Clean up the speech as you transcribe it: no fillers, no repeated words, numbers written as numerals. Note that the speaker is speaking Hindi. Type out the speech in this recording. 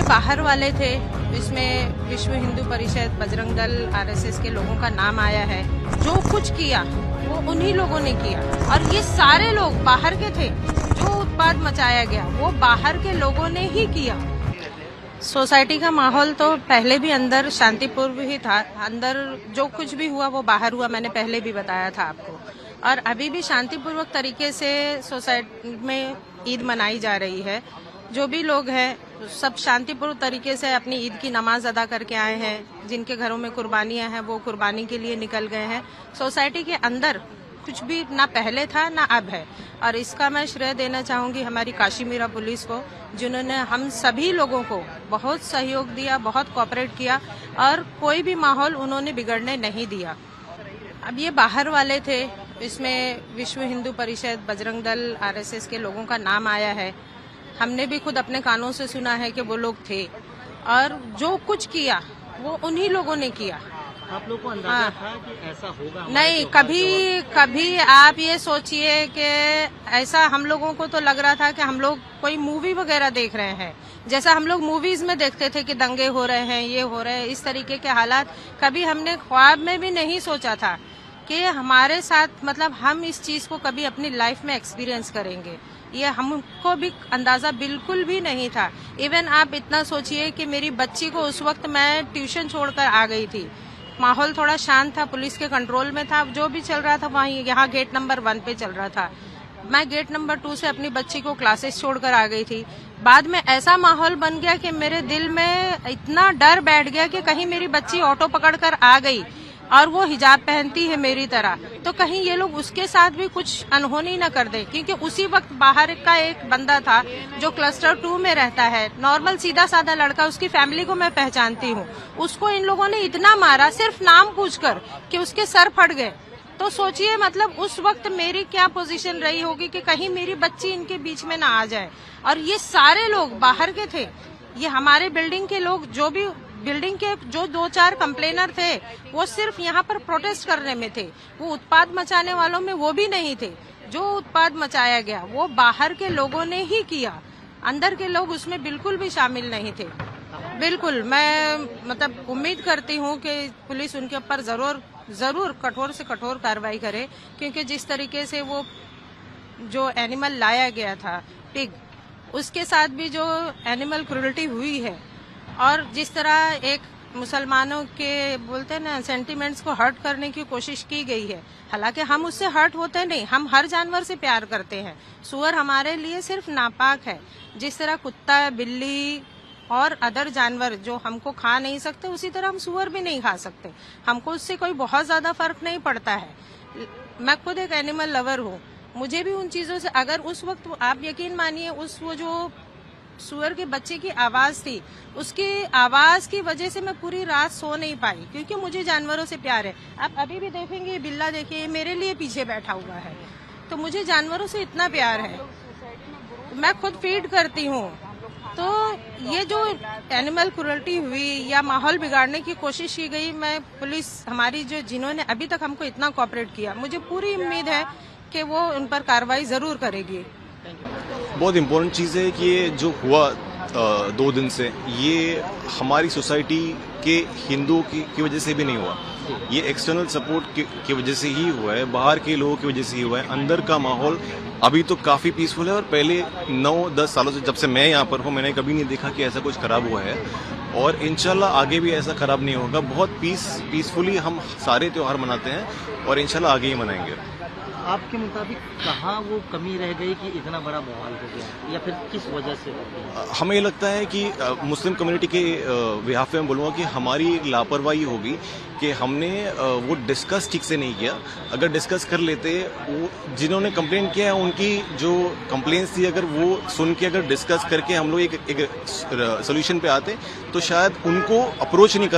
बाहर वाले थे, इसमें विश्व हिंदू परिषद, बजरंग दल, आरएसएस के लोगों का नाम आया है। जो कुछ किया वो उन्हीं लोगों ने किया और ये सारे लोग बाहर के थे। जो उत्पाद मचाया गया वो बाहर के लोगों ने ही किया। सोसाइटी का माहौल तो पहले भी अंदर शांतिपूर्ण ही था। अंदर जो कुछ भी हुआ वो बाहर हुआ, मैंने पहले भी बताया था आपको। और अभी भी शांतिपूर्वक तरीके से सोसाइटी में ईद मनाई जा रही है। जो भी लोग हैं सब शांतिपूर्ण तरीके से अपनी ईद की नमाज अदा करके आए हैं। जिनके घरों में कुर्बानियां हैं वो कुर्बानी के लिए निकल गए हैं। सोसाइटी के अंदर कुछ भी ना पहले था ना अब है और इसका मैं श्रेय देना चाहूंगी हमारी काशीमीरा पुलिस को, जिन्होंने हम सभी लोगों को बहुत सहयोग दिया, बहुत कोऑपरेट किया और कोई भी माहौल उन्होंने बिगड़ने नहीं दिया। अब ये बाहर वाले थे, इसमें विश्व हिंदू परिषद, बजरंग दल, आरएसएस के लोगों का नाम आया है। हमने भी खुद अपने कानों से सुना है कि वो लोग थे और जो कुछ किया वो उन्हीं लोगों ने किया। आप लोग को अंदाजा था कि ऐसा होगा? नहीं, कभी आप ये सोचिए कि ऐसा हम लोगों को तो लग रहा था कि हम लोग कोई मूवी वगैरह देख रहे हैं, जैसा हम लोग मूवीज में देखते थे कि दंगे हो रहे हैं, ये हो रहे हैं, इस तरीके के हालात कभी हमने ख्वाब में भी नहीं सोचा था कि हमारे साथ, मतलब हम इस चीज को कभी अपनी लाइफ में एक्सपीरियंस करेंगे। ये हमको भी अंदाजा बिल्कुल भी नहीं था। इवन आप इतना सोचिए कि मेरी बच्ची को उस वक्त मैं ट्यूशन छोड़कर आ गई थी। माहौल थोड़ा शांत था, पुलिस के कंट्रोल में था, जो भी चल रहा था वहीं यहाँ गेट नंबर 1 पे चल रहा था। मैं गेट नंबर 2 से अपनी बच्ची को क्लासेस छोड़कर आ गई थी। बाद में ऐसा माहौल बन गया कि मेरे दिल में इतना डर बैठ गया कि कहीं मेरी बच्ची ऑटो पकड़कर आ गई और वो हिजाब पहनती है मेरी तरह, तो कहीं ये लोग उसके साथ भी कुछ अनहोनी न कर दे। क्योंकि उसी वक्त बाहर का एक बंदा था जो क्लस्टर 2 में रहता है, नॉर्मल सीधा साधा लड़का, उसकी फैमिली को मैं पहचानती हूँ। उसको इन लोगों ने इतना मारा सिर्फ नाम पूछकर कि उसके सर फट गए। तो सोचिए मतलब उस वक्त मेरी क्या पोजीशन रही होगी कि कहीं मेरी बच्ची इनके बीच में ना आ जाए। और ये सारे लोग बाहर के थे, ये हमारे बिल्डिंग के लोग, जो भी बिल्डिंग के जो 2-4 कंप्लेनर थे वो सिर्फ यहाँ पर प्रोटेस्ट करने में थे। वो उत्पाद मचाने वालों में वो भी नहीं थे। जो उत्पाद मचाया गया वो बाहर के लोगों ने ही किया, अंदर के लोग उसमें बिल्कुल भी शामिल नहीं थे। बिल्कुल मैं मतलब उम्मीद करती हूँ कि पुलिस उनके ऊपर जरूर कठोर से कठोर कार्रवाई करे। क्योंकि जिस तरीके से वो जो एनिमल लाया गया था पिग, उसके साथ भी जो एनिमल क्रूरल्टी हुई है और जिस तरह एक मुसलमानों के बोलते हैं ना सेंटिमेंट्स को हर्ट करने की कोशिश की गई है, हालांकि हम उससे हर्ट होते नहीं, हम हर जानवर से प्यार करते हैं। सूअर हमारे लिए सिर्फ नापाक है। जिस तरह कुत्ता, बिल्ली और अदर जानवर जो हमको खा नहीं सकते, उसी तरह हम सूअर भी नहीं खा सकते। हमको उससे कोई बहुत ज्यादा फर्क नहीं पड़ता है। मैं खुद एक एनिमल लवर हूँ, मुझे भी उन चीजों से, अगर उस वक्त आप यकीन मानिए उस वो जो सूअर के बच्चे की आवाज थी, उसकी आवाज की वजह से मैं पूरी रात सो नहीं पाई। क्योंकि मुझे जानवरों से प्यार है। आप अभी भी देखेंगे बिल्ला, देखिए मेरे लिए पीछे बैठा हुआ है। तो मुझे जानवरों से इतना प्यार है, मैं खुद फीड करती हूँ। तो ये जो एनिमल क्रूरल्टी हुई या माहौल बिगाड़ने की कोशिश की गई, मैं पुलिस हमारी जो जिन्होंने अभी तक हमको इतना कोऑपरेट किया, मुझे पूरी उम्मीद है कि वो उन पर कार्रवाई जरूर करेगी। बहुत इम्पोर्टेंट चीज़ है कि ये जो हुआ 2 दिन से, ये हमारी सोसाइटी के हिंदुओं की वजह से भी नहीं हुआ। ये एक्सटर्नल सपोर्ट की वजह से ही हुआ है, बाहर के लोगों की वजह से ही हुआ है। अंदर का माहौल अभी तो काफ़ी पीसफुल है और पहले 9-10 सालों से, जब से मैं यहाँ पर हूँ, मैंने कभी नहीं देखा कि ऐसा कुछ खराब हुआ है। और इंशाल्लाह आगे भी ऐसा खराब नहीं होगा। बहुत पीसफुली हम सारे त्यौहार मनाते हैं और इंशाल्लाह आगे ही मनाएंगे। आपके मुताबिक कहाँ वो कमी रह गई कि इतना बड़ा बवाल हो गया, या फिर किस वजह से हो गया? हमें ये लगता है कि मुस्लिम कम्युनिटी के बिहाफ में बोलूँगा कि हमारी लापरवाही होगी कि हमने वो डिस्कस ठीक से नहीं किया। अगर डिस्कस कर लेते, वो जिन्होंने कंप्लेन किया है उनकी जो कंप्लेंट्स थी, अगर वो सुन के अगर डिस्कस करके हम लोग एक सोल्यूशन पे आते तो शायद उनको अप्रोच नहीं करना